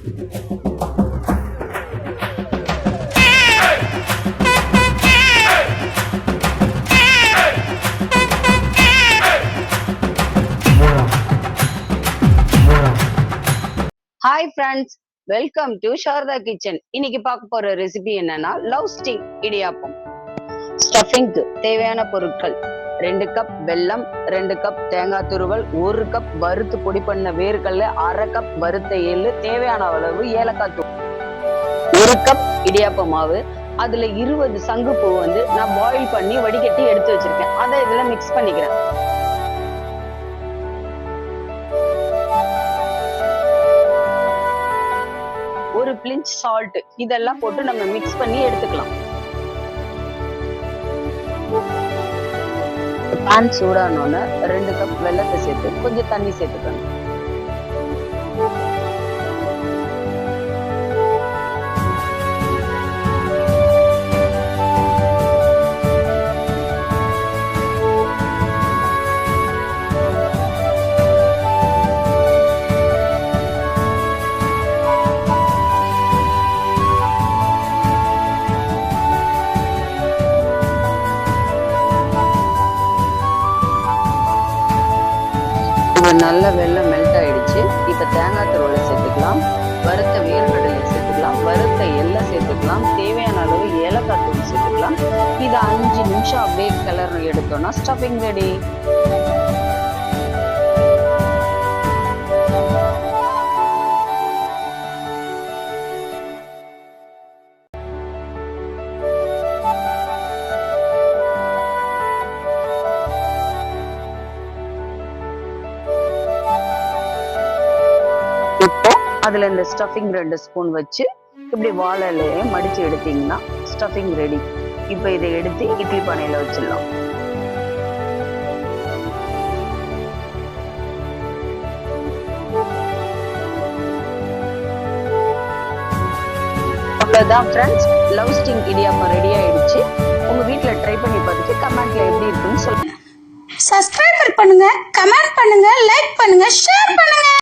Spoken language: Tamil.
Hi friends, welcome to Sarada kitchen. இன்னைக்கு பார்க்க போற ரெசிபி என்னன்னா லவ் ஸ்டிக் இடியாப்பம். ஸ்டஃபிங்க்கு தேவையான பொருட்கள்: 2 கப் வெல்லம், 2 கப் தேங்காய் துருவல், 1 கப் வறுத்து பொடி பண்ண வேர்க்கடலை, 1/2 கப் வறுத்த எள்ளு, தேவையான அளவு ஏலக்காய் தூள், 1 கப் இடியாப்ப மாவு. அதுல 20 சங்குப்பூ நான் பாயில் பண்ணி வடிகட்டி எடுத்து வச்சிருக்கேன். அதை இதுல மிக்ஸ் பண்ணிக்கிறேன். ஒரு பிஞ்ச் சால்ட், இதெல்லாம் போட்டு நம்ம மிக்ஸ் பண்ணி எடுத்துக்கலாம். பான் சூடானோன்னு 2 கப் வெல்லத்தை சேர்த்து கொஞ்சம் தண்ணி சேர்த்துக்கணும். நல்ல வெல்லம் மெல்ட் ஆயிடுச்சு. இப்ப தேங்காய் துருவலை சேர்த்துக்கலாம், வறுத்த வேர்க்கடலை சேர்த்துக்கலாம், வறுத்த எள்ளை சேர்த்துக்கலாம், தேவையான அளவு ஏலக்காய் தூள் சேர்த்துக்கலாம். இதை 5 நிமிஷம் அப்படியே கிளறி எடுத்தோம்னா ஸ்டஃபிங் ரெடி. இப்போ அதுல இந்த ஸ்டஃபிங் 2 ஸ்பூன் வச்சு இப்படி வாழையிலேயே மடிச்சு எடுத்தீங்கன்னா ஸ்டஃபிங் ரெடி. இப்ப இதை எடுத்து இட்லி பானையில வச்சிடலாம். அவ்வளவுதான் friends, love stick idiyappam ready ஆயிடுச்சு. உங்க வீட்டுல ட்ரை பண்ணி பார்த்துட்டு கமெண்ட்ல எப்படி இருக்குன்னு சொல்லுங்க. சப்ஸ்கிரைப் பண்ணுங்க, கமெண்ட் பண்ணுங்க, லைக் பண்ணுங்க, ஷேர் பண்ணுங்க.